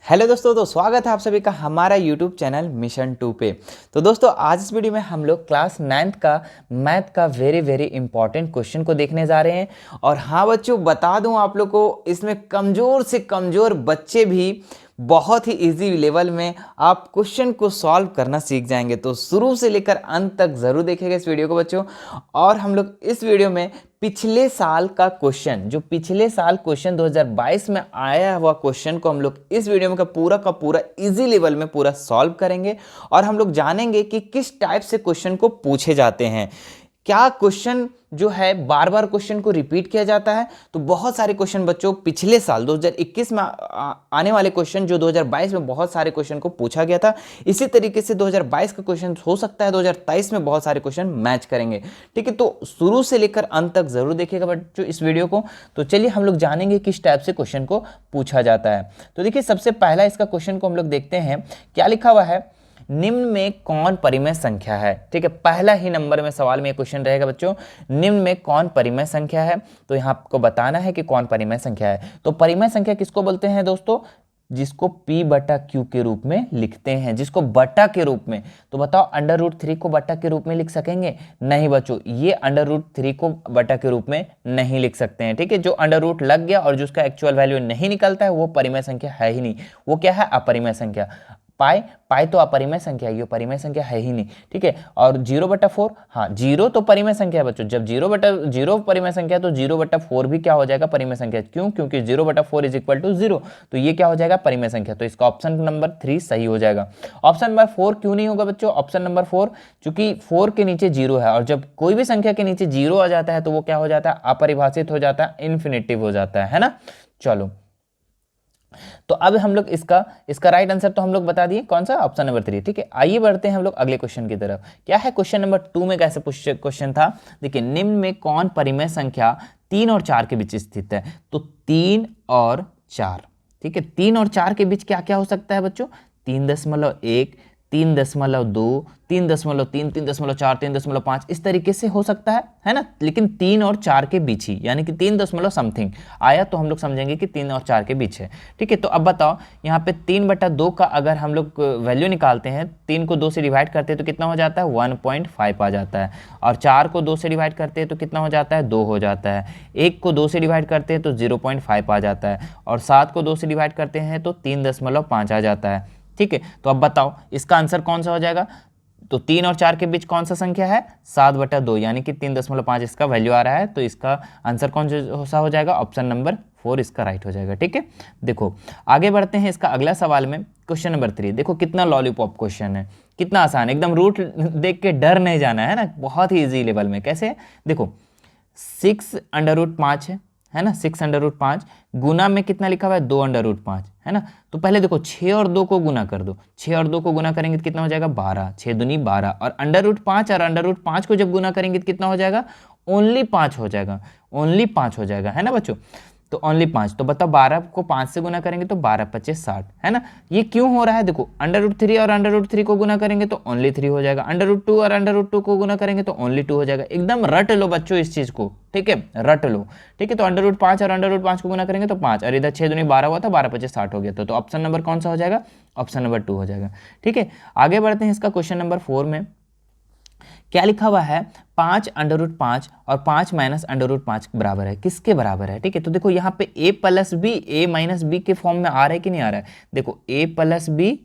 Hello दोस्तों, तो स्वागत है आप सभी का हमारा यूट्यूब चैनल मिशन 2 पे। तो दोस्तों आज इस वीडियो में हम लोग क्लास 9th का मैथ का वेरी इंपॉर्टेंट क्वेश्चन को देखने जा रहे हैं। और हाँ बच्चों, बता दूं आप लोग को, इसमें कमज़ोर से कमज़ोर बच्चे भी बहुत ही इजी लेवल में आप क्वेश्चन को सॉल्व करना सीख जाएंगे। तो शुरू से लेकर अंत तक ज़रूर देखेंगे इस वीडियो को बच्चों। और हम लोग इस वीडियो में पिछले साल का क्वेश्चन, जो पिछले साल क्वेश्चन 2022 में आया हुआ क्वेश्चन को हम लोग इस वीडियो में का पूरा इजी लेवल में पूरा सॉल्व करेंगे। और हम लोग जानेंगे कि किस टाइप से क्वेश्चन को पूछे जाते हैं। क्या क्वेश्चन जो है बार बार क्वेश्चन को रिपीट किया जाता है? तो बहुत सारे क्वेश्चन बच्चों पिछले साल 2021 में आने वाले क्वेश्चन जो 2022 में बहुत सारे क्वेश्चन को पूछा गया था, इसी तरीके से 2022 का क्वेश्चन हो सकता है 2023 में बहुत सारे क्वेश्चन मैच करेंगे। ठीक है, तो शुरू से लेकर अंत तक जरूर देखिएगा बच्चों इस वीडियो को। तो चलिए हम लोग जानेंगे किस टाइप से क्वेश्चन को पूछा जाता है। तो देखिए सबसे पहला इसका क्वेश्चन को हम लोग देखते हैं। क्या लिखा हुआ है? निम्न में कौन परिमेय संख्या है? ठीक है, पहला ही नंबर में सवाल में क्वेश्चन रहेगा बच्चों, निम्न में कौन परिमेय संख्या है। तो यहाँ आपको बताना है कि कौन परिमेय संख्या है। तो परिमेय संख्या किसको बोलते हैं दोस्तों? जिसको P बटा Q के रूप में लिखते हैं, जिसको बटा के रूप में। तो बताओ अंडर रूट 3 को बटा के रूप में लिख सकेंगे? नहीं बच्चों, ये अंडर रूट 3 को बटा के रूप में नहीं लिख सकते हैं। ठीक है, जो अंडर रूट लग गया और जिसका एक्चुअल वैल्यू नहीं निकलता है वो परिमेय संख्या है ही नहीं। वो क्या है? अपरिमेय संख्या। पाई तो अपरिमेय संख्या है, ये परिमेय संख्या है ही नहीं। ठीक है, और 0/4, हाँ 0 तो परिमेय संख्या है बच्चों। जब 0/0 परिमेय संख्या तो 0/4 भी क्या हो जाएगा? परिमेय संख्या। क्यों? क्योंकि 0/4 = 0। तो ये क्या हो जाएगा? परिमेय संख्या। तो इसका ऑप्शन नंबर 3 सही हो जाएगा। ऑप्शन नंबर 4 क्यों नहीं होगा बच्चों? ऑप्शन नंबर 4 चूंकि 4 के नीचे 0 है, और जब कोई भी संख्या के नीचे 0 आ जाता है तो वो क्या हो जाता है? अपरिभाषित हो जाता है, इन्फिनिटिव हो जाता है ना। चलो, तो अब हम लोग इसका राइट आंसर तो हम लोग बता दिए, कौन सा? Option number 3। ठीक है, आइए बढ़ते हैं हम लोग अगले क्वेश्चन की तरफ। क्या है क्वेश्चन नंबर 2 में? कैसे क्वेश्चन था? देखिए, निम्न में कौन परिमेय संख्या 3 और 4 के बीच स्थित है? तो 3 और 4। ठीक है, 3 और 4 के बीच क्या क्या हो सकता है बच्चों? 3.1, 3.2, 3.3, 3.4, 3.5, इस तरीके से हो सकता है ना। लेकिन 3 और 4 के बीच ही, यानी कि 3 समथिंग आया तो हम लोग समझेंगे कि 3 और 4 के बीच है। ठीक है, तो अब बताओ यहाँ पे 3/2 का अगर हम लोग वैल्यू निकालते हैं, 3 को 2 से डिवाइड करते हैं तो कितना हो जाता है? 1.5 आ जाता है। और 4 को 2 से डिवाइड करते हैं तो कितना हो जाता है? 2 हो जाता है। 1 को 2 से डिवाइड करते हैं तो 0.5 आ जाता है। और 7 को 2 से डिवाइड करते हैं तो 3.5 आ जाता है। ठीक है, तो अब बताओ इसका आंसर कौन सा हो जाएगा? तो 3 और 4 के बीच कौन सा संख्या है? 7/2, यानी कि 3.5 इसका वैल्यू आ रहा है। तो इसका आंसर कौन सा हो जाएगा? ऑप्शन नंबर 4 इसका राइट हो जाएगा। ठीक है, देखो आगे बढ़ते हैं इसका अगला सवाल में। क्वेश्चन नंबर 3 देखो कितना लॉलीपॉप क्वेश्चन है, कितना आसान, एकदम रूट देख के डर नहीं जाना है ना, बहुत ही ईजी लेवल में। कैसे? देखो 6√5 है ना, 6√5 गुना में कितना लिखा हुआ है? 2√5 है ना। तो पहले देखो 6 और 2 को गुना कर दो, 6 और 2 को गुना करेंगे तो कितना हो जाएगा? 12, 6 दूनी 12। और अंडर रूट 5 को जब गुना करेंगे तो कितना हो जाएगा? ओनली 5 हो जाएगा, ओनली 5 हो जाएगा, है ना बच्चों। तो ओनली 5, तो बताओ 12 को 5 से गुना करेंगे तो 12×5 = 60, है ना। ये क्यों हो रहा है? देखो अंडर रूट 3 और अंडर रूट 3 को गुना करेंगे तो ओनली 3 हो जाएगा, अंडर रूट 2 और अंडर रूट 2 को गुना करेंगे तो ओनली 2 हो जाएगा। एकदम रट लो बच्चों इस चीज को, ठीक है, रट लो। ठीक है, तो अंडर रूट 5 और अंडर रूट 5 को गुना करेंगे तो 5, और इधर 6 दूनी 12 हुआ था, 12×5 = 60 हो गया। तो ऑप्शन नंबर कौन सा हो जाएगा? ऑप्शन नंबर 2 हो जाएगा। ठीक है, आगे बढ़ते हैं इसका क्वेश्चन नंबर 4 में। क्या लिखा हुआ है? 5√5 और 5 - अंडर रूट 5 बराबर है, किसके बराबर है? ठीक है, तो देखो यहाँ पे a + b a - b के फॉर्म में आ रहा है कि नहीं आ रहा है? देखो a + b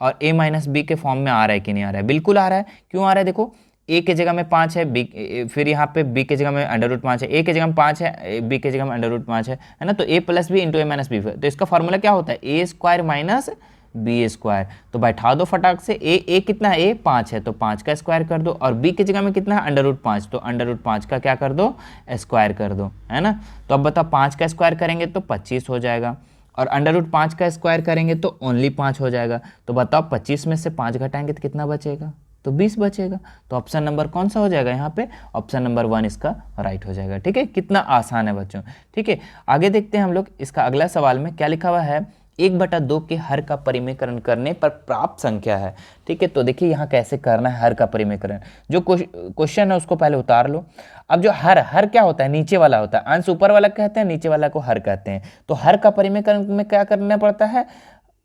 और a - b के फॉर्म में आ रहा है कि नहीं आ रहा है? बिल्कुल आ रहा है। क्यों आ रहा है? देखो a के जगह में 5 है, b फिर यहाँ पे b के जगह में अंडर रूट 5 है, a के जगह में 5 है, b के जगह में अंडर रूट 5 है ना। तो a + b × a - b, तो इसका फॉर्मूला क्या होता है? a² - b²। तो बैठा दो फटाक से, a कितना है? a 5 है तो 5 का स्क्वायर कर दो, और b की जगह में कितना है? अंडर रूट 5, तो अंडर रूट 5 का क्या कर दो? स्क्वायर कर दो, है ना। तो अब बताओ 5 का स्क्वायर करेंगे तो 25 हो जाएगा, और अंडर रूट 5 का स्क्वायर करेंगे तो ओनली 5 हो जाएगा। तो बताओ 25 में से 5 घटाएंगे तो कितना बचेगा? तो 20 बचेगा। तो ऑप्शन नंबर कौन सा हो जाएगा यहाँ पे? ऑप्शन नंबर 1 इसका राइट हो जाएगा। ठीक है, कितना आसान है बच्चों। ठीक है, आगे देखते हैं हम लोग इसका अगला सवाल में। क्या लिखा हुआ है? 1/2 के हर का परिमेयकरण करने पर प्राप्त संख्या है। ठीक है, तो देखिए यहाँ कैसे करना है हर का परिमेयकरण। जो क्वेश्चन है उसको पहले उतार लो। अब जो हर क्या होता है? नीचे वाला होता है, अंश ऊपर वाला कहते हैं, नीचे वाला को हर कहते हैं। तो हर का परिमेयकरण में क्या करना पड़ता है?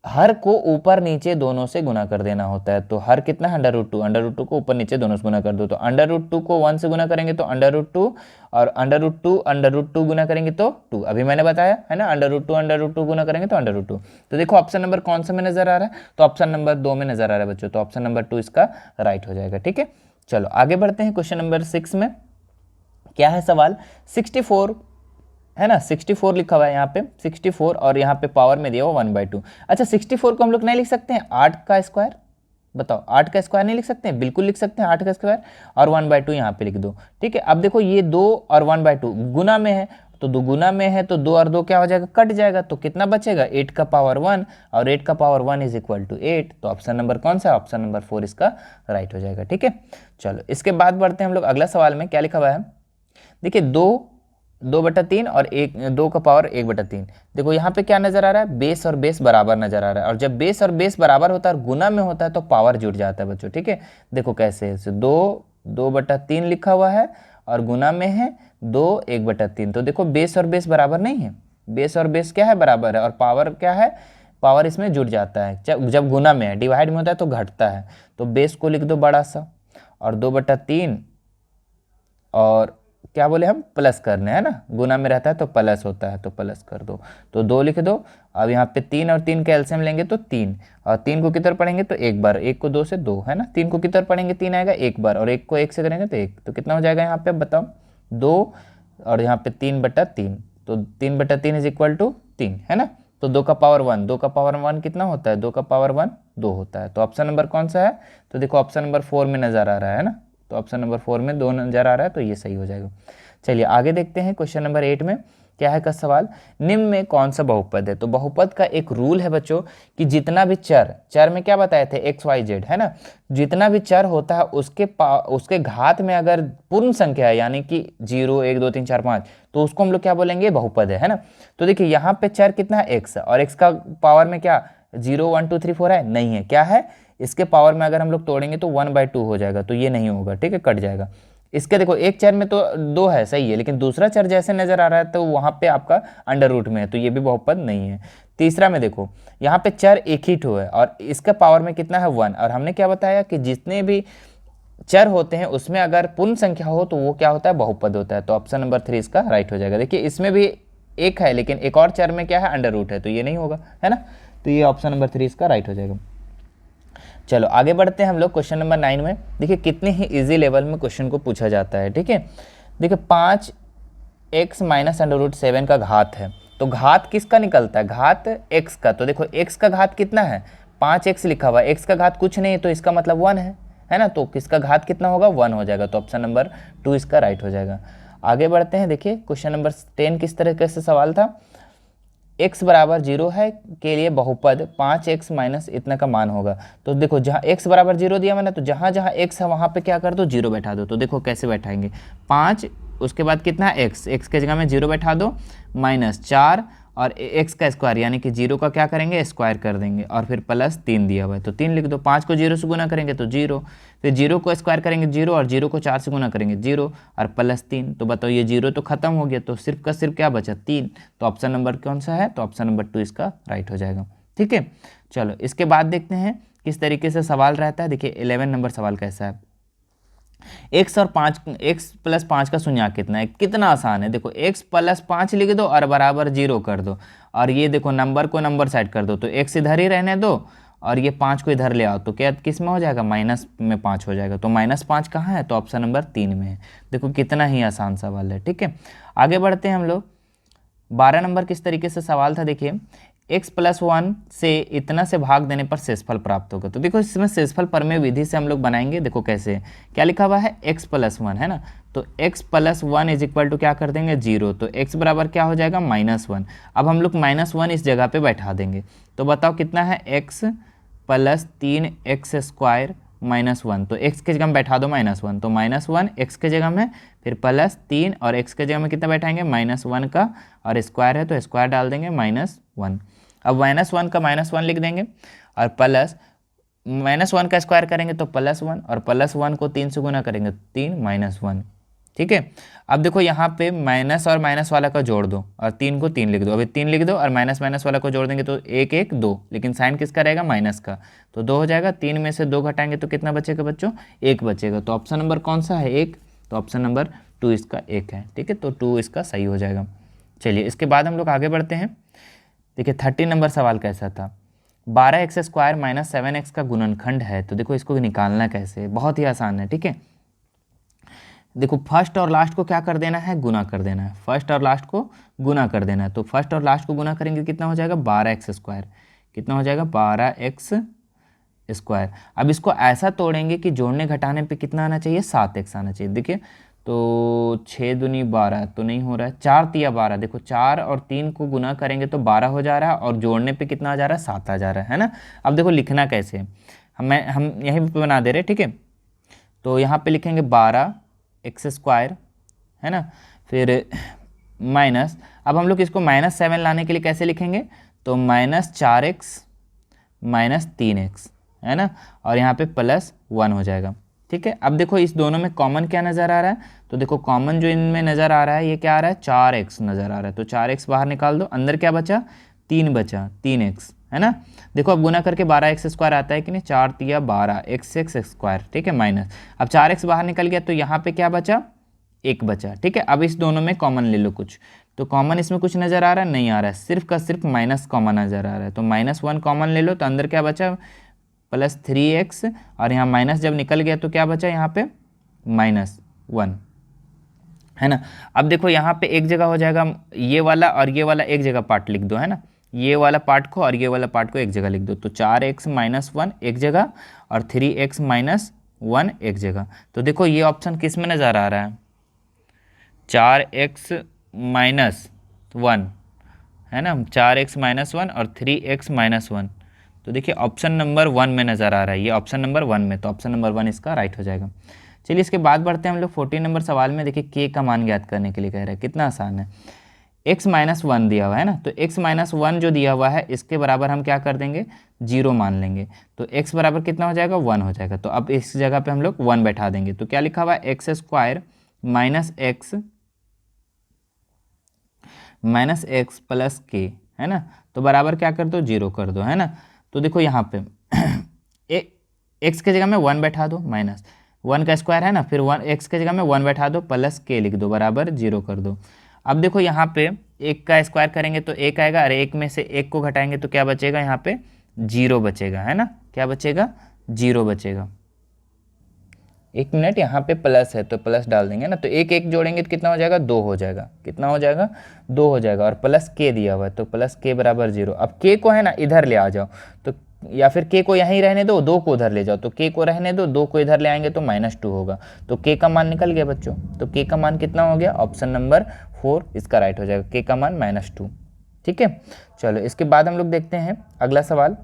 हर को ऊपर नीचे दोनों से गुना कर देना होता है। तो हर कितना है अंडर रूट 2 को ऊपर नीचे दोनों से गुना कर दो। तो अंडर रूट 2 को 1 से गुना करेंगे तो अंडर रूट 2, और अंडर रूट 2 गुना करेंगे तो 2। अभी मैंने बताया है ना, अंडर रूट 2 गुना करेंगे तो अंडर रूट 2। तो देखो ऑप्शन नंबर कौन सा में नजर आ रहा है, तो ऑप्शन नंबर 2 में नजर आ रहा है बच्चों। तो ऑप्शन नंबर 2 इसका राइट हो जाएगा। ठीक है, चलो आगे बढ़ते हैं। क्वेश्चन नंबर 6 में क्या है सवाल, 64 है ना, 64 लिखा हुआ है यहाँ पे 64, और यहाँ पे पावर में दिया हुआ 1/2। अच्छा 64 को हम लोग नहीं लिख सकते हैं 8 का स्क्वायर, बताओ 8 का स्क्वायर नहीं लिख सकते हैं, बिल्कुल लिख सकते हैं 8 का स्क्वायर, और 1/2 यहाँ पे लिख दो। ठीक है, अब देखो ये 2 और 1/2 गुना में है, तो 2 गुना में है तो 2 और 2 क्या हो जाएगा, कट जाएगा। तो कितना बचेगा, 8 का पावर 1, और 8 का पावर 1 इज इक्वल टू 8। तो ऑप्शन नंबर कौन सा है, ऑप्शन नंबर 4 इसका राइट हो जाएगा। ठीक है, चलो इसके बाद बढ़ते हैं हम लोग अगला सवाल में। क्या लिखा हुआ है, देखिए 2/3 और 2 का पावर 1/3। देखो यहाँ पे क्या नजर आ रहा है, बेस और बेस बराबर नजर आ रहा है, और जब बेस और बेस बराबर होता है और गुना में होता है तो पावर जुड़ जाता है बच्चों। ठीक है, देखो कैसे है, 2/3 लिखा हुआ है और गुना में है 2/1/3। तो देखो बेस और बेस बराबर नहीं है, बेस और बेस क्या है, बराबर है, और पावर क्या है, पावर इसमें जुड़ जाता है जब गुना में है, डिवाइड में होता है तो घटता है। तो बेस को लिख दो बड़ा सा, और 2/3, और क्या बोले हम, प्लस करने है ना, गुना में रहता है तो प्लस होता है, तो प्लस कर दो, तो 2 लिख दो। अब यहाँ पे 3 और 3 का एलसीएम लेंगे तो 3, और 3 को किधर पढ़ेंगे तो एक बार, 1 को 2 से 2 है ना, 3 को किधर पढ़ेंगे 3 आएगा एक बार, और 1 को 1 से करेंगे तो 1, तो कितना हो जाएगा यहाँ पे बताओ 2, और यहाँ पे 3/3, तो 3/3 इज इक्वल टू 3 है ना। तो 2 का पावर 1, 2 का पावर 1 कितना होता है, 2 का पावर 1 2 होता है। तो ऑप्शन नंबर कौन सा है, तो देखो ऑप्शन नंबर 4 में नजर आ रहा है ना, तो ऑप्शन नंबर 4 में 2 नजर आ रहा है, तो ये सही हो जाएगा। चलिए आगे देखते हैं क्वेश्चन नंबर 8 में क्या है का सवाल, निम्न में कौन सा बहुपद है। तो बहुपद का एक रूल है बच्चों कि जितना भी चर में क्या बताए थे, एक्स वाई जेड है ना, जितना भी चर होता है उसके घात में अगर पूर्ण संख्या है, यानी कि 0 1 2 3 4 5, तो उसको हम लोग क्या बोलेंगे, बहुपद है ना। तो देखिए यहाँ पे चर कितना है, एक्स, और एक्स का पावर में क्या 0 1 2 3 4 है, नहीं है, क्या है, इसके पावर में अगर हम लोग तोड़ेंगे तो 1/2 हो जाएगा, तो ये नहीं होगा। ठीक है, कट जाएगा। इसके देखो एक चर में तो 2 है, सही है, लेकिन दूसरा चर जैसे नजर आ रहा है तो वहां पे आपका अंडर रूट में है, तो ये भी बहुपद नहीं है। तीसरा में देखो यहाँ पे चर एक ही ठो है और इसका पावर में कितना है 1, और हमने क्या बताया कि जितने भी चर होते हैं उसमें अगर पूर्ण संख्या हो तो वो क्या होता है, बहुपद होता है। तो ऑप्शन नंबर 3 इसका राइट हो जाएगा। देखिए इसमें भी एक है, लेकिन एक और चर में क्या है, अंडर रूट है, तो ये नहीं होगा, है ना। तो ये ऑप्शन नंबर 3 इसका राइट हो जाएगा। चलो आगे बढ़ते हैं हम लोग क्वेश्चन नंबर 9 में। देखिए कितने ही इजी लेवल में क्वेश्चन को पूछा जाता है। ठीक है, देखिए 5x माइनस अंडर रूट 7 का घात है, तो घात किसका निकलता है, घात x का। तो देखो x का घात कितना है, 5x लिखा हुआ है, x का घात कुछ नहीं, तो इसका मतलब 1 है ना, तो किसका घात कितना होगा, 1 हो जाएगा। तो ऑप्शन नंबर 2 इसका राइट हो जाएगा। आगे बढ़ते हैं। देखिए क्वेश्चन नंबर 10 किस तरीके से सवाल था, x बराबर 0 है के लिए बहुपद 5x माइनस इतना का मान होगा। तो देखो जहाँ x बराबर 0 दिया मैंने, तो जहाँ जहाँ x है वहाँ पे क्या कर दो, 0 बैठा दो। तो देखो कैसे बैठाएंगे, 5 उसके बाद कितना है x के जगह में 0 बैठा दो, माइनस 4 और x का स्क्वायर, यानी कि 0 का क्या करेंगे, स्क्वायर कर देंगे, और फिर प्लस 3 दिया हुआ है तो 3 लिख दो। 5 को 0 से गुना करेंगे तो 0, फिर 0 को स्क्वायर करेंगे 0, और 0 को 4 से गुना करेंगे 0, और प्लस 3। तो बताओ ये 0 तो खत्म हो गया, तो सिर्फ का सिर्फ क्या बचा, 3। तो ऑप्शन नंबर कौन सा है, तो ऑप्शन नंबर 2 इसका राइट हो जाएगा। ठीक है, चलो इसके बाद देखते हैं किस तरीके से सवाल रहता है। देखिए 11 नंबर सवाल कैसा है, x प्लस 5 का शून्यक कितना है, कितना आसान है। देखो x प्लस 5 लिख दो और बराबर 0 कर दो, और ये देखो नंबर को नंबर साइड कर दो, तो x इधर ही रहने दो और ये 5 को इधर ले आओ, तो क्या किस में हो जाएगा, माइनस में 5 हो जाएगा। तो -5 कहाँ है, तो ऑप्शन नंबर 3 में है। देखो कितना ही आसान सवाल है। ठीक है, आगे बढ़ते हैं हम लोग। 12 नंबर किस तरीके से सवाल था, देखिए x प्लस 1 से इतना से भाग देने पर शेषफल प्राप्त होगा। तो देखो इसमें शेषफल प्रमेय विधि से हम लोग बनाएंगे। देखो कैसे, क्या लिखा हुआ है, x प्लस 1 है ना, तो x plus 1 is equal to क्या कर देंगे, 0, तो x बराबर क्या हो जाएगा, -1। अब हम लोग -1 इस जगह पे बैठा देंगे, तो बताओ कितना है, x प्लस 3x स्क्वायर -1, तो x के जगह में बैठा दो -1, तो -1 x के जगह में, फिर प्लस 3 और x के जगह में कितना बैठाएंगे, -1 का, और स्क्वायर है तो स्क्वायर डाल देंगे -1। अब -1 का -1 लिख देंगे, और प्लस -1 का स्क्वायर करेंगे तो +1, और +1 को 3 से गुना करेंगे तो 3 -1, ठीक है। अब देखो यहाँ पे माइनस और माइनस वाला का जोड़ दो और 3 को 3 लिख दो, अभी 3 लिख दो और माइनस माइनस वाला को जोड़ देंगे तो 1 1 2, लेकिन साइन किसका रहेगा, माइनस का, तो 2 हो जाएगा। 3 में से 2 घटाएंगे तो कितना बचेगा बच्चों, 1 बचेगा। तो ऑप्शन नंबर कौन सा है, 1, तो ऑप्शन नंबर 2 इसका 1 है। ठीक है, तो 2 इसका सही हो जाएगा। चलिए इसके बाद हम लोग आगे बढ़ते हैं। देखिए 13 नंबर सवाल कैसा था, 12x² माइनस 7x का गुणनखंड है। तो देखो इसको निकालना कैसे, बहुत ही आसान है। ठीक है, देखो फर्स्ट और लास्ट को क्या कर देना है, गुना कर देना है। फर्स्ट और लास्ट को गुना कर देना है, तो फर्स्ट और लास्ट को गुना करेंगे कितना हो जाएगा, 12x²। कितना हो जाएगा, 12x²। अब इसको ऐसा तोड़ेंगे कि जोड़ने घटाने पे कितना आना चाहिए, 7x आना चाहिए। देखिए तो 6 दूनी 12 तो नहीं हो रहा है, 4 तिया 12। देखो 4 और 3 को गुना करेंगे तो 12 हो जा रहा है और जोड़ने पे कितना आ जा रहा है, 7 आ जा रहा है ना। अब देखो लिखना कैसे, हम यहीं पे बना दे रहे। ठीक है, तो यहाँ पे लिखेंगे 12x², है ना, फिर माइनस, अब हम लोग इसको -7 लाने के लिए कैसे लिखेंगे, तो -4x माइनस 3x, है ना, और यहाँ पे +1 हो जाएगा। ठीक है, अब देखो इस दोनों में कॉमन क्या नज़र आ रहा है, तो देखो कॉमन जो इनमें नज़र आ रहा है ये क्या आ रहा है, 4x नज़र आ रहा है। तो 4x बाहर निकाल दो, अंदर क्या बचा, 3 बचा, 3x, है ना। देखो अब गुना करके 12x² आता है कि नहीं, 4 तिया 12 x²। ठीक है, माइनस, अब 4x बाहर निकल गया तो यहाँ पे क्या बचा, 1 बचा। ठीक है, अब इस दोनों में कॉमन ले लो कुछ, तो कॉमन इसमें कुछ नज़र आ रहा है, नहीं आ रहा है, सिर्फ का सिर्फ माइनस कॉमन नज़र आ रहा है। तो -1 कॉमन ले लो, तो अंदर क्या बचा, +3x, और यहाँ माइनस जब निकल गया तो क्या बचा, यहाँ पे -1, है ना। अब देखो यहाँ पे एक जगह हो जाएगा ये वाला और ये वाला एक जगह पार्ट लिख दो, है ना, ये वाला पार्ट को और ये वाला पार्ट को एक जगह लिख दो। तो 4x - 1 एक जगह और 3x - 1 एक जगह। तो देखो ये ऑप्शन किस में नज़र आ रहा है, 4x - 1, है ना, 4x - 1 और 3x - 1। तो देखिए ऑप्शन नंबर 1 में नज़र आ रहा है, ये ऑप्शन नंबर 1 में, तो ऑप्शन नंबर 1 इसका राइट हो जाएगा। चलिए इसके बाद बढ़ते हैं हम लोग 14 नंबर सवाल में। देखिए k का मान ज्ञात करने के लिए कह रहा है, कितना आसान है। x - 1 दिया हुआ है ना, तो x - 1 जो दिया हुआ है इसके बराबर हम क्या कर देंगे, 0 मान लेंगे। तो x बराबर कितना हो जाएगा, 1 हो जाएगा। तो अब इस जगह पे हम लोग 1 बैठा देंगे, तो क्या लिखा हुआ है, x² - x प्लस k, है ना, तो बराबर क्या कर दो, 0 कर दो, है ना। तो देखो यहाँ पे x के जगह में 1 बैठा दो, -1 का स्क्वायर है ना, फिर 1 x के जगह में 1 बैठा दो, प्लस k लिख दो, बराबर 0 कर दो। अब देखो यहाँ पे 1 का स्क्वायर करेंगे तो 1 आएगा, अरे 1 में से 1 को घटाएंगे तो क्या बचेगा, यहाँ पे 0 बचेगा, है ना, क्या बचेगा, 0 बचेगा। 1 मिनट, यहाँ पे प्लस है तो प्लस डाल देंगे ना, तो 1 1 जोड़ेंगे तो कितना हो जाएगा, 2 हो जाएगा। कितना हो जाएगा, 2 हो जाएगा, और प्लस k दिया हुआ है तो प्लस k बराबर 0। अब k को है ना इधर ले आ जाओ, तो या फिर k को यहीं रहने दो, 2 को उधर ले जाओ, तो k को रहने दो, 2 को इधर ले आएंगे तो -2 होगा। तो k का मान निकल गया बच्चों, तो k का मान कितना हो गया, ऑप्शन नंबर 4 इसका राइट हो जाएगा, k का मान -2। ठीक है, चलो इसके बाद हम लोग देखते हैं अगला सवाल।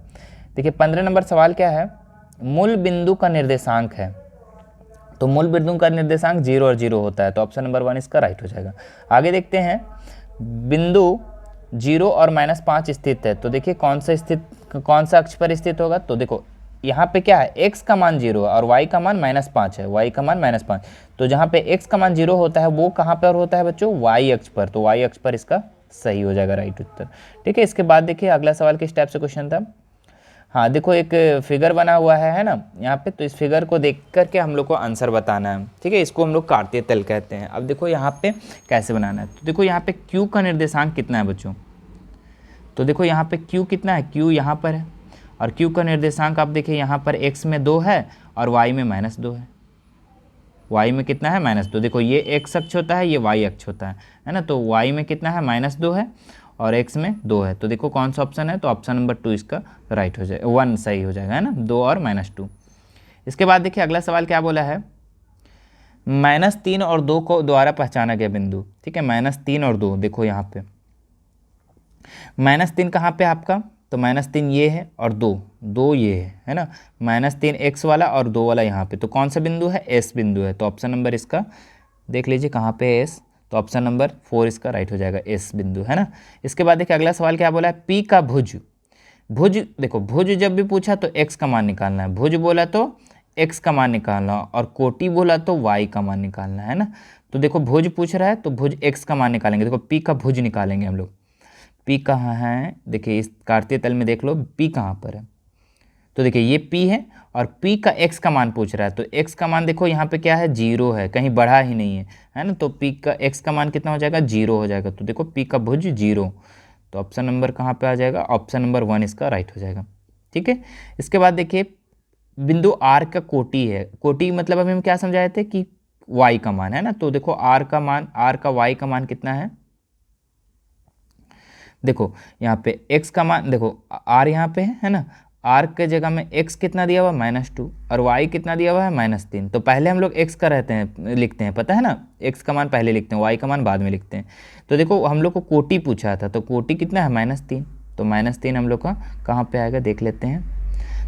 देखिए 15 नंबर सवाल क्या है, मूल बिंदु का निर्देशांक है। तो मूल बिंदु का निर्देशांक 0 और 0 होता है, तो ऑप्शन नंबर 1 इसका राइट हो जाएगा। आगे देखते हैं, बिंदु 0 और -5 स्थित है। तो देखिए कौन सा अक्ष पर स्थित होगा, तो देखो यहाँ पे क्या है, x का मान 0 और y का मान -5 है, y का मान -5। तो जहाँ पे x का मान 0 होता है वो कहाँ पर होता है बच्चों, y अक्ष पर, तो y अक्ष पर इसका सही हो जाएगा राइट उत्तर। ठीक है, इसके बाद देखिए अगला सवाल किस टाइप से क्वेश्चन था। हाँ देखो एक फिगर बना हुआ है ना यहाँ पे, तो इस फिगर को देख करके हम लोग को आंसर बताना है। ठीक है, इसको हम लोग कार्तीय तल कहते हैं। अब देखो यहाँ पे कैसे बनाना है, तो देखो यहाँ पे q का निर्देशांक कितना है बच्चों, तो देखो यहाँ पे q कितना है, q यहाँ पर है, और q का निर्देशांक आप देखिए यहाँ पर x में 2 है और y में -2 है। y में कितना है, -2। देखो ये x अक्ष होता है, ये y अक्ष होता है ना, तो y में कितना है, -2 है और x में 2 है। तो देखो कौन सा ऑप्शन है, तो ऑप्शन नंबर 2 इसका राइट हो जाएगा, 1 सही हो जाएगा, है ना, 2 और -2। इसके बाद देखिए अगला सवाल क्या बोला है, -3 और 2 को द्वारा पहचाना गया बिंदु। ठीक है, -3 और 2, देखो यहाँ पे -3 कहाँ पे आपका, तो -3 ये है और 2 ये है ना, -3 x वाला और 2 वाला यहाँ पे, तो कौन सा बिंदु है, S बिंदु है। तो ऑप्शन नंबर इसका देख लीजिए कहाँ पे है, S, तो ऑप्शन नंबर 4 इसका राइट हो जाएगा, S बिंदु, है ना। इसके बाद देखिए अगला सवाल क्या बोला है, P का भुज, देखो भुज जब भी पूछा तो x का मान निकालना है, भुज बोला तो x का मान निकालना और कोटि बोला तो y का मान निकालना है ना। तो देखो भुज पूछ रहा है तो भुज x का मान निकालेंगे। देखो p का भुज निकालेंगे हम लोग। p कहाँ है, देखिए इस कार्तीय तल में देख लो p कहाँ पर है। तो देखिए ये p है और p का x का मान पूछ रहा है, तो x का मान देखो यहाँ पे क्या है, 0 है, कहीं बढ़ा ही नहीं है ना। तो p का x का मान कितना हो जाएगा, 0 हो जाएगा। तो देखो p का भुज 0, तो ऑप्शन नंबर कहाँ पे आ जाएगा, ऑप्शन नंबर 1 इसका राइट हो जाएगा। ठीक है। इसके बाद देखिए बिंदु r का कोटि है। कोटि मतलब अभी हम क्या समझाए थे कि y का मान है ना। तो देखो r का मान, r का y का मान कितना है, देखो यहाँ पे x का मान, देखो r यहाँ पे है ना, r के जगह में x कितना दिया हुआ है -2 और y कितना दिया हुआ है -3। तो पहले हम लोग x का लिखते हैं, पता है ना, x का मान पहले लिखते हैं, y का मान बाद में लिखते हैं। तो देखो हम लोग को कोटि पूछा था, तो कोटि कितना है -3, तो -3 हम लोग का कहाँ पे आएगा देख लेते हैं।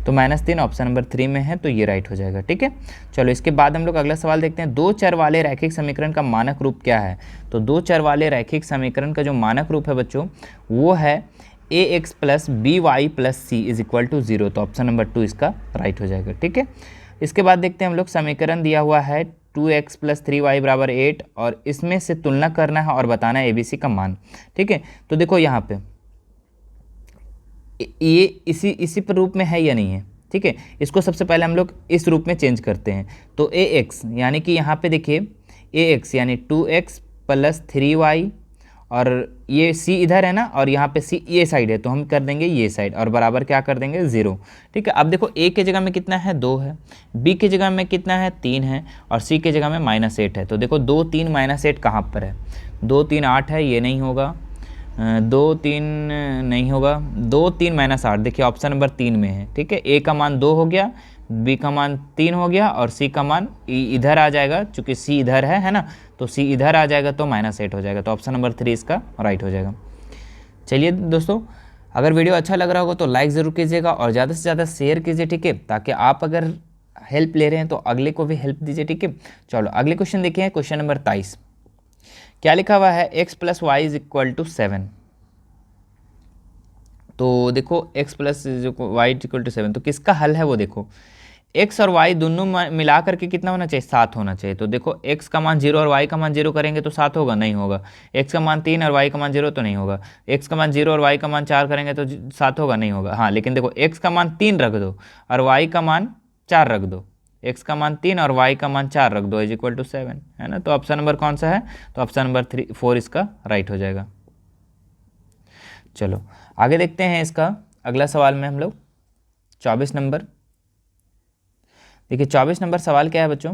तो -3 ऑप्शन नंबर 3 में है, तो ये राइट हो जाएगा। ठीक है। चलो इसके बाद हम लोग अगला सवाल देखते हैं। दो चर वाले रैखिक समीकरण का मानक रूप क्या है। तो दो चर वाले रैखिक समीकरण का जो मानक रूप है बच्चों, वो है ax plus B Y plus C is equal to 0। तो ऑप्शन नंबर 2 इसका राइट हो जाएगा। ठीक है। इसके बाद देखते हैं हम लोग, समीकरण दिया हुआ है 2x प्लस 3y बराबर 8 और इसमें से तुलना करना है और बताना है ABC का मान। ठीक है। तो देखो यहाँ पे ये इसी पर रूप में है या नहीं है। ठीक है। इसको सबसे पहले हम लोग इस रूप में चेंज करते हैं। तो ax यानी कि यहाँ पे देखिए ax यानी 2x प्लस 3y और ये c इधर है ना, और यहाँ पे c ये साइड है, तो हम कर देंगे ये साइड और बराबर क्या कर देंगे 0। ठीक है। अब देखो a के जगह में कितना है 2 है, b के जगह में कितना है 3 है और c के जगह में -8 है। तो देखो 2 3 -8 कहाँ पर है, 2 3 8 है, ये नहीं होगा, 2 3 नहीं होगा, 2 3 -8 देखिए ऑप्शन नंबर 3 में है। ठीक है। a का मान 2 हो गया, b का मान 3 हो गया और c का मान इधर आ जाएगा, चूंकि c इधर है ना, तो c इधर आ जाएगा तो -8 हो जाएगा। तो ऑप्शन नंबर 3 इसका राइट हो जाएगा। चलिए दोस्तों, अगर वीडियो अच्छा लग रहा होगा तो लाइक ज़रूर कीजिएगा और ज़्यादा से ज़्यादा शेयर कीजिए। ठीक है। ताकि आप अगर हेल्प ले रहे हैं तो अगले को भी हेल्प दीजिए। ठीक है। चलो अगले क्वेश्चन देखिए, क्वेश्चन नंबर 23। क्या लिखा हुआ है, x plus Y is equal to 7। तो देखो x plus Y is equal to 7, तो किसका हल है वो देखो। x और y दोनों मिला करके कितना होना चाहिए, 7 होना चाहिए। तो देखो x का मान 0 और y का मान 0 करेंगे तो 7 होगा, नहीं होगा। x का मान 3 और y का मान 0 तो नहीं होगा। x का मान 0 और y का मान 4 करेंगे तो 7 होगा, नहीं होगा। हाँ, लेकिन देखो x का मान 3 रख दो और y का मान 4 रख दो, x का मान 3 और y का मान 4 रख दो इज इक्वल टू 7, है ना। तो ऑप्शन नंबर कौन सा है, तो ऑप्शन नंबर 4 इसका राइट हो जाएगा। चलो आगे देखते हैं इसका अगला सवाल में हम लोग 24 नंबर। देखिए 24 नंबर सवाल क्या है बच्चों,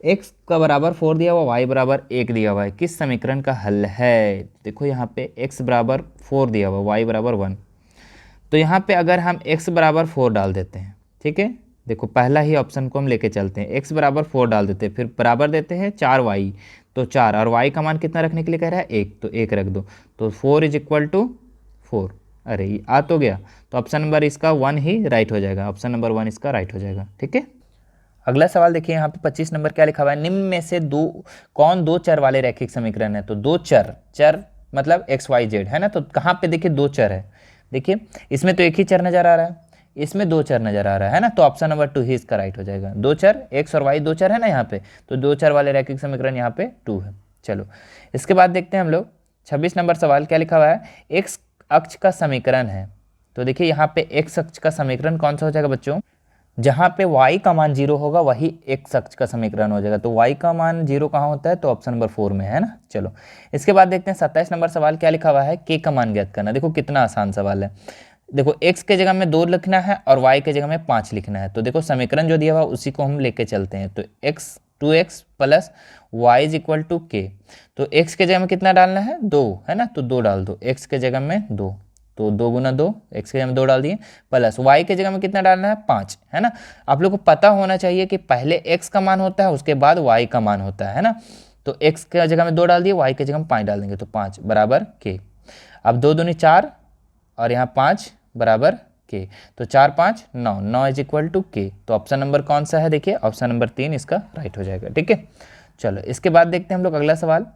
x का बराबर 4 दिया हुआ, y बराबर 1 दिया हुआ है, किस समीकरण का हल है। देखो यहाँ पे x बराबर 4 दिया हुआ, y बराबर 1। तो यहाँ पे अगर हम x बराबर 4 डाल देते हैं, ठीक है, देखो पहला ही ऑप्शन को हम लेके चलते हैं, x बराबर 4 डाल देते हैं, फिर बराबर देते हैं 4y, तो 4 और y का मान कितना रखने के लिए कह रहा है 1, तो 1 रख दो, तो 4 इज इक्वल टू 4। अरे ये आ तो गया, तो ऑप्शन नंबर इसका 1 ही राइट हो जाएगा, ऑप्शन नंबर 1 इसका राइट हो जाएगा। ठीक है। अगला सवाल देखिए यहाँ पे 25 नंबर क्या लिखा हुआ है, निम्न में से कौन दो चर वाले रैखिक समीकरण है। तो दो चर मतलब एक्स वाई जेड है ना, तो कहाँ पे देखिए दो चर है, देखिए इसमें तो एक ही चर नजर आ रहा है, इसमें दो चर नजर आ रहा है ना, तो ऑप्शन नंबर 2 ही इसका राइट हो जाएगा। दो चर एक्स और वाई दो चर है ना यहाँ पे, तो दो चर वाले रैखिक समीकरण यहाँ पे 2 है। चलो इसके बाद देखते हैं हम लोग 26 नंबर सवाल क्या लिखा हुआ है, एक्स अक्ष का समीकरण है। तो देखिए यहाँ पे एक्स अक्ष का समीकरण कौन सा हो जाएगा बच्चों, जहाँ पे y का मान 0 होगा वही x अक्ष का समीकरण हो जाएगा। तो y का मान 0 कहाँ होता है, तो ऑप्शन नंबर 4 में है ना। चलो इसके बाद देखते हैं 27 नंबर सवाल क्या लिखा हुआ है, k का मान ज्ञात करना। देखो कितना आसान सवाल है, देखो x के जगह में 2 लिखना है और y के जगह में 5 लिखना है। तो देखो समीकरण जो दिया हुआ उसी को हम लेके चलते हैं, तो 2x plus y is equal to k। तो x के जगह में कितना डालना है 2 है ना, तो 2 डाल दो, x के जगह में 2, तो 2 गुना 2, x के जगह में 2 डाल दिए, प्लस y के जगह में कितना डालना है 5, है ना। आप लोग को पता होना चाहिए कि पहले x का मान होता है उसके बाद y का मान होता है ना। तो x के जगह में 2 डाल दिए, y के जगह में 5 डाल देंगे, तो 5 बराबर k। अब 2 दूनी 4 और यहाँ 5 बराबर k, तो 4 5 9, 9 इज इक्वल टू k। तो ऑप्शन नंबर कौन सा है, देखिए ऑप्शन नंबर 3 इसका राइट हो जाएगा। ठीक है। चलो इसके बाद देखते हैं हम लोग अगला सवाल,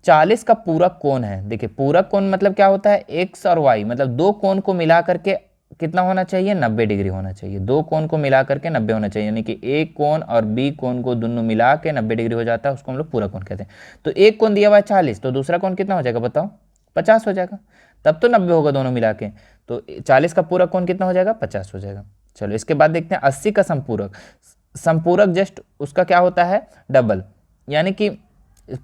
40 का पूरक कोण है। देखिए पूरक कोण मतलब क्या होता है, एक्स और वाई मतलब दो कोण को मिला करके कितना होना चाहिए, 90 डिग्री होना चाहिए। दो कोण को मिला करके 90 होना चाहिए, यानी कि एक कोण और बी कोण को दोनों मिला के 90 डिग्री हो जाता है, उसको हम लोग पूरा कोण कहते हैं। तो एक कोण दिया हुआ है 40, तो दूसरा कोण कितना हो जाएगा बताओ, 50 हो जाएगा, तब तो 90 होगा दोनों मिला के। तो 40 का पूरा कोण कितना हो जाएगा, 50 हो जाएगा। चलो इसके बाद देखते हैं 80 का संपूरक। संपूरक जस्ट उसका क्या होता है, डबल, यानी कि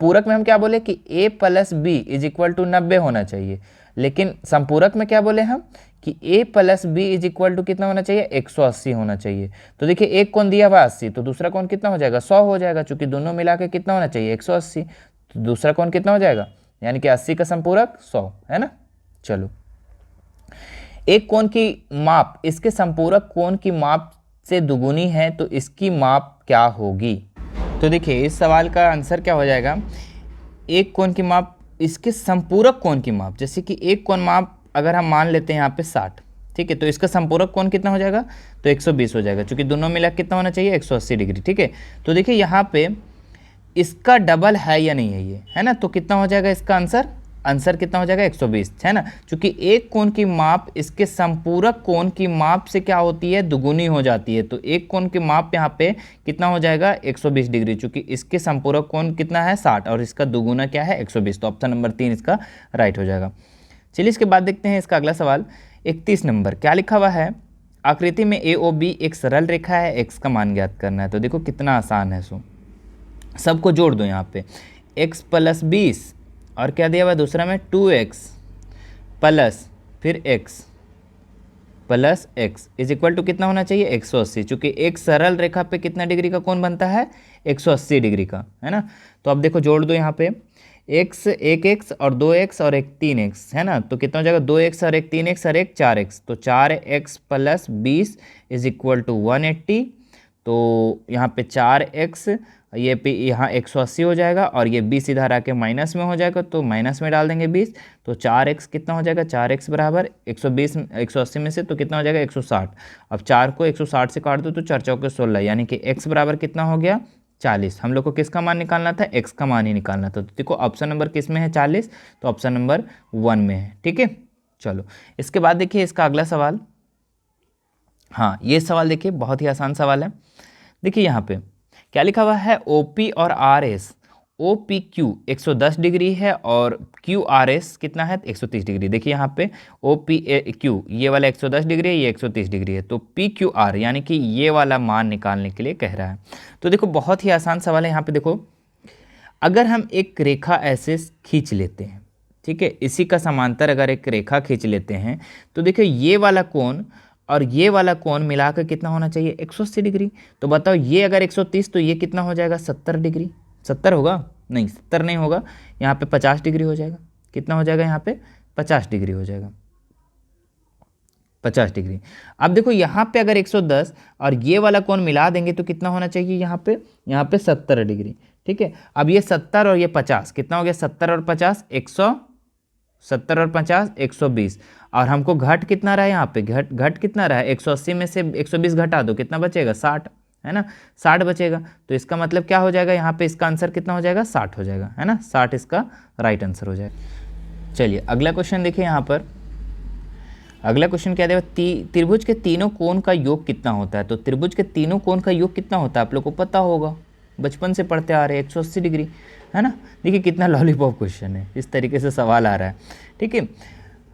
पूरक में हम क्या बोले कि a plus B is equal to 90 होना चाहिए, लेकिन संपूरक में क्या बोले हम कि a plus B is equal to कितना होना चाहिए, 180 होना चाहिए। तो देखिए एक कोण दिया हुआ 80, तो दूसरा कोण कितना हो जाएगा, 100 हो जाएगा, चूंकि दोनों मिला के कितना होना चाहिए, 180, तो दूसरा कोण कितना हो जाएगा, यानी कि 80 का संपूरक 100 है ना। चलो एक कोण की माप इसके संपूरक कोण की माप से दुगुनी है, तो इसकी माप क्या होगी। तो देखिए इस सवाल का आंसर क्या हो जाएगा, एक कोण की माप इसके संपूरक कोण की माप, जैसे कि एक कोण माप अगर हम मान लेते हैं यहाँ पे 60, ठीक है, तो इसका संपूरक कोण कितना हो जाएगा, तो 120 हो जाएगा, क्योंकि दोनों मिला कितना होना चाहिए, 180 डिग्री, ठीक है। तो देखिए यहाँ पे इसका डबल है या नहीं है ये, है ना, तो कितना हो जाएगा इसका आंसर कितना हो जाएगा, 120, है ना, क्योंकि एक कोण की माप इसके संपूरक कोण की माप से क्या होती है, दुगुनी हो जाती है। तो एक कोण की माप यहाँ पे कितना हो जाएगा, 120 डिग्री, क्योंकि इसके संपूरक कोण कितना है 60 और इसका दुगुना क्या है 120, तो ऑप्शन नंबर 3 इसका राइट हो जाएगा। चलिए इसके बाद देखते हैं इसका अगला सवाल 31 नंबर, क्या लिखा हुआ है, आकृति में ए ओ बी एक सरल रेखा है, एक्स का मान ज्ञात करना है। तो देखो कितना आसान है, सो सबको जोड़ दो यहाँ पे, x प्लस 20 और क्या दिया हुआ है दूसरा में 2x प्लस फिर x plus x is equal to कितना होना चाहिए, 180, चूँकि एक सरल रेखा पे कितना डिग्री का कोण बनता है, 180 डिग्री का, है ना। तो अब देखो जोड़ दो यहाँ पे, x एक x और 2x और एक 3x, है ना, तो कितना हो जाएगा, 2x और एक 3x और एक 4x, तो 4x plus 20 is equal to 180। तो यहाँ पे 4x ये पे यहाँ 180 हो जाएगा और ये 20 इधर आके माइनस में हो जाएगा, तो माइनस में डाल देंगे 20, तो 4x कितना हो जाएगा, 4x बराबर 120 180 में से तो कितना हो जाएगा 160। अब 4 को 160 से काट दो तो 4 चौके 16, यानी कि x बराबर कितना हो गया 40। हम लोग को किसका मान निकालना था, x का मान ही निकालना था। तो देखो ऑप्शन नंबर किस में है 40, तो ऑप्शन नंबर 1 में है, ठीक है। चलो इसके बाद देखिए इसका अगला सवाल, हाँ ये सवाल देखिए बहुत ही आसान सवाल है। देखिए यहाँ पे क्या लिखा हुआ है, OP और RS, OPQ 110 डिग्री है और QRS कितना है 130 डिग्री। देखिए यहाँ पे OPQ ये वाला 110 डिग्री है, ये 130 डिग्री है, तो PQR यानी कि ये वाला मान निकालने के लिए कह रहा है। तो देखो बहुत ही आसान सवाल है। यहाँ पे देखो अगर हम एक रेखा ऐसे खींच लेते हैं, ठीक है, इसी का समांतर अगर एक रेखा खींच लेते हैं, तो देखिए ये वाला कोण और ये वाला कोण मिलाकर कितना होना चाहिए, 180 डिग्री। तो बताओ ये अगर 130 तो ये कितना हो जाएगा 70 डिग्री, 70 होगा, नहीं 70 नहीं होगा, यहाँ पे 50 डिग्री हो जाएगा। कितना हो जाएगा यहाँ पे 50 डिग्री हो जाएगा, 50 डिग्री। अब देखो यहाँ पे अगर 110 और ये वाला कोण मिला देंगे तो कितना होना चाहिए यहाँ पे 70 डिग्री, ठीक है। अब ये 70 और ये 50 कितना हो गया, 70 और 50 70 और 50 120, और हमको घट कितना रहा है यहाँ पे, घट कितना रहा है, 180 में से 120 घटा दो कितना बचेगा 60, है ना, 60 बचेगा। तो इसका मतलब क्या हो जाएगा, यहाँ पे इसका आंसर कितना हो जाएगा 60 हो जाएगा, है ना, 60 इसका राइट आंसर हो जाएगा। चलिए अगला क्वेश्चन देखिए यहाँ पर, अगला क्वेश्चन क्या देगा, त्रिभुज के तीनों कोण का योग कितना होता है। तो त्रिभुज के तीनों कोण का योग कितना होता है आप लोग को पता होगा, बचपन से पढ़ते आ रहे हैं, 180 डिग्री, है ना। देखिए कितना लॉलीपॉप क्वेश्चन है, इस तरीके से सवाल आ रहा है, ठीक है।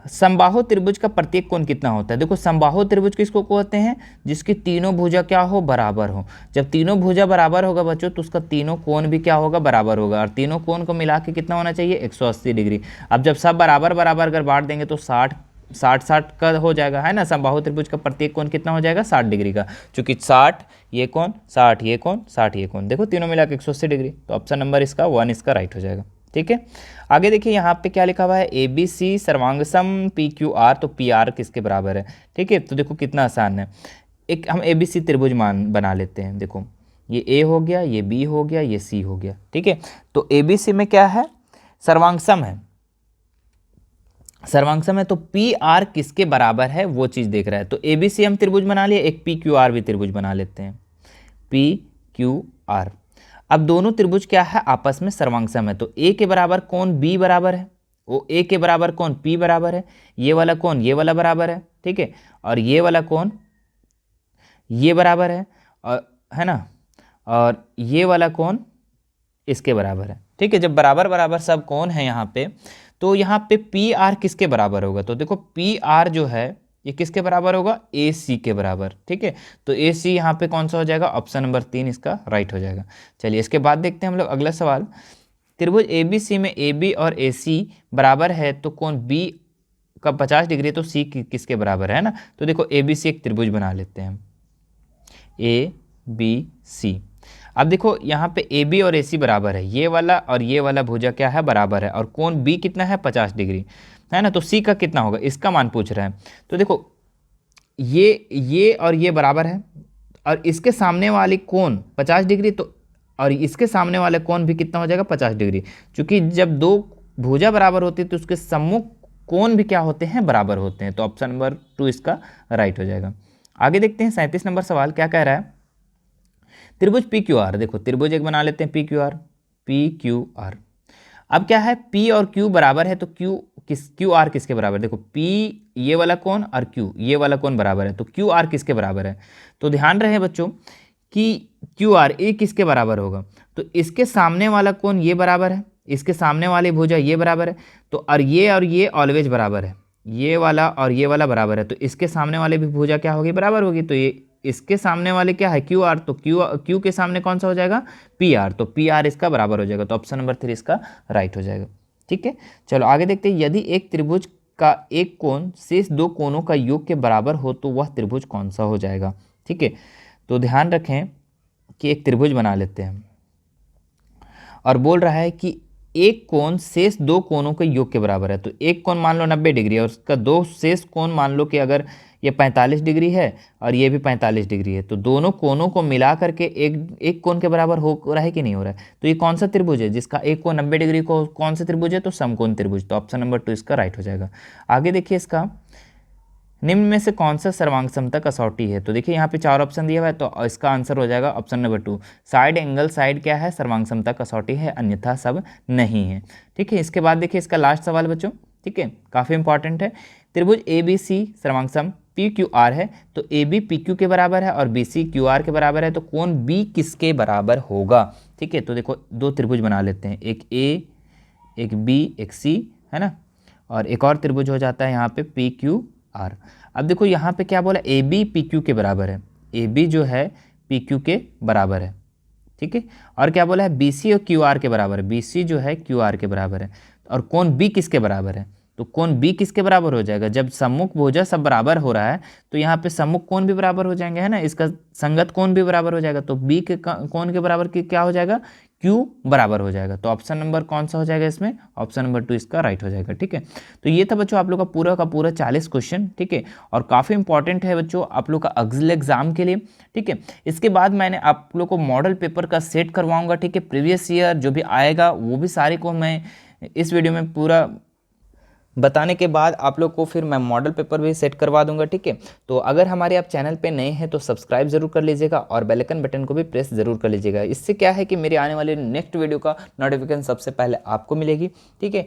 समबाहु त्रिभुज का प्रत्येक कोण कितना होता है। देखो समबाहु त्रिभुज किसको कहते हैं, जिसकी तीनों भुजा क्या हो, बराबर हो। जब तीनों भुजा बराबर होगा बच्चों तो उसका तीनों कोण भी क्या होगा, बराबर होगा, और तीनों कोण को मिला के कितना होना चाहिए 180 डिग्री। अब जब सब बराबर बराबर अगर बांट देंगे तो 60 का हो जाएगा, है ना। समबाहु त्रिभुज का प्रत्येक कोण कितना हो जाएगा 60 डिग्री का, चूंकि 60 ये कोण, 60 ये कोण, 60 ये कोण, देखो तीनों मिला के 180 डिग्री, तो ऑप्शन नंबर इसका 1 इसका राइट हो जाएगा, ठीक है। आगे देखिए यहाँ पे क्या लिखा हुआ है, ABC सर्वांगसम PQR, तो PR किसके बराबर है, ठीक है। तो देखो कितना आसान है, एक हम ABC त्रिभुज मान बना लेते हैं। देखो ये A हो गया, ये B हो गया, ये C हो गया, ठीक है। तो ABC में क्या है, सर्वांगसम है, सर्वांगसम है, तो PR किसके बराबर है वो चीज़ देख रहा है। तो ABC हम त्रिभुज बना लिए, एक PQR भी त्रिभुज बना लेते हैं, PQR। अब दोनों त्रिभुज क्या है, आपस में सर्वांगसम है, तो A के बराबर कोण B बराबर है, वो ए के बराबर कौन, पी बराबर है, ये वाला कौन, ये वाला बराबर है, ठीक है, और ये वाला कौन, ये बराबर है, और है ना, और ये वाला कौन इसके बराबर है, ठीक है। जब बराबर बराबर सब कौन है यहाँ पे, तो यहाँ पे पी आर किसके बराबर होगा, तो देखो पी आर जो है ये किसके बराबर होगा, ए सी के बराबर, ठीक है। तो ए सी यहाँ पे कौन सा हो जाएगा, ऑप्शन नंबर 3 इसका राइट हो जाएगा। चलिए इसके बाद देखते हैं हम लोग अगला सवाल। त्रिभुज ए बी सी में ए बी और ए सी बराबर है तो कोण बी का 50 डिग्री, तो सी किसके बराबर है ना। तो देखो ए बी सी एक त्रिभुज बना लेते हैं, ए बी सी। अब देखो यहाँ पे ए बी और ए सी बराबर है, ये वाला और ये वाला भुजा क्या है, बराबर है, और कोण बी कितना है, 50 डिग्री है ना। तो सी का कितना होगा, इसका मान पूछ रहा है। तो देखो ये और ये बराबर है, और इसके सामने वाली कोण 50 डिग्री, तो और इसके सामने वाले कोण भी कितना हो जाएगा, 50 डिग्री। क्योंकि जब दो भुजा बराबर होती है तो उसके सम्मुख कोण भी क्या होते हैं, बराबर होते हैं। तो ऑप्शन नंबर 2 इसका राइट हो जाएगा। आगे देखते हैं 37 नंबर सवाल क्या कह रहा है। त्रिभुज पी क्यू आर, देखो त्रिभुज एक बना लेते हैं पी क्यू आर। अब क्या है, P और Q बराबर है, तो क्यू आर किसके बराबर है, देखो P ये वाला कोण और Q ये वाला कोण बराबर है, तो क्यू आर किसके बराबर है। तो ध्यान रहे बच्चों कि क्यू आर ए किसके बराबर होगा, तो इसके सामने वाला कोण ये बराबर है, इसके सामने वाली भुजा ये बराबर है, तो और ये ऑलवेज बराबर है, ये वाला और ये वाला बराबर है, तो इसके सामने वाले भी भुजा क्या होगी, बराबर होगी। तो ये इसके सामने वाले क्या है, क्यू आर, तो क्यू के सामने कौन सा हो जाएगा, पी आर, तो पी आर इसका बराबर हो जाएगा। तो ऑप्शन नंबर 3 इसका राइट हो जाएगा, ठीक है। चलो आगे देखते हैं, यदि एक त्रिभुज का एक कोण शेष दो कोणों का योग के बराबर हो तो वह त्रिभुज कौन सा हो जाएगा, ठीक है। तो ध्यान रखें कि एक त्रिभुज बना लेते हैं, और बोल रहा है कि एक कोण शेष दो कोणों के योग के बराबर है। तो एक कोण मान लो 90 डिग्री और उसका दो शेष कोण मान लो कि अगर ये 45 डिग्री है और ये भी 45 डिग्री है, तो दोनों कोणों को मिला करके एक कोण के बराबर हो रहा है कि नहीं हो रहा है। तो ये कौन सा त्रिभुज है जिसका एक कोण 90 डिग्री को कौन सा त्रिभुज है, तो समकोण त्रिभुज। तो ऑप्शन नंबर 2 इसका राइट हो जाएगा। आगे देखिए इसका, निम्न में से कौन सा सर्वांग समता कसौटी है। तो देखिए यहाँ पे 4 ऑप्शन दिया हुआ है, तो इसका आंसर हो जाएगा option number 2, side angle side क्या है, सर्वांग समता कसौटी है, अन्यथा सब नहीं है, ठीक है। इसके बाद देखिए इसका लास्ट सवाल बच्चों, ठीक है, काफ़ी इंपॉर्टेंट है। त्रिभुज ए बी सी सर्वांग सम पी क्यू आर है, तो ए बी पी क्यू के बराबर है और बी सी क्यू आर के बराबर है, तो कोण बी किसके बराबर होगा, ठीक है। तो देखो दो त्रिभुज बना लेते हैं, एक ए एक बी एक सी, है ना, और एक और त्रिभुज हो जाता है यहाँ पे पी क्यू आर। अब देखो यहाँ पे क्या बोला, ए बी पी क्यू के बराबर है, ए बी जो है पी क्यू के बराबर है, ठीक है। और क्या बोला है, बी सी और क्यू आर के बराबर है, बी सी जो है क्यू आर के बराबर है। और कोण बी किसके बराबर है, तो कोण बी किसके बराबर हो जाएगा, जब सम्मुख भुजा सब बराबर हो रहा है तो यहाँ पे सम्मुख कोण भी बराबर हो जाएंगे, है ना, इसका संगत कोण भी बराबर हो जाएगा। तो बी के कोण के बराबर क्या हो जाएगा, क्यू बराबर हो जाएगा। तो ऑप्शन नंबर कौन सा हो जाएगा इसमें, ऑप्शन नंबर 2 इसका राइट हो जाएगा, ठीक है। तो ये था बच्चों आप लोग का पूरा 40 क्वेश्चन, ठीक है, और काफ़ी इंपॉर्टेंट है बच्चों आप लोग का अगले एग्जाम के लिए, ठीक है। इसके बाद मैंने आप लोग को मॉडल पेपर का सेट करवाऊंगा, ठीक है, प्रीवियस ईयर जो भी आएगा वो भी सारे को मैं इस वीडियो में पूरा बताने के बाद आप लोग को फिर मैं मॉडल पेपर भी सेट करवा दूंगा, ठीक है। तो अगर हमारे आप चैनल पे नए हैं तो सब्सक्राइब जरूर कर लीजिएगा और बेल आइकन बटन को भी प्रेस जरूर कर लीजिएगा। इससे क्या है कि मेरे आने वाले नेक्स्ट वीडियो का नोटिफिकेशन सबसे पहले आपको मिलेगी, ठीक है।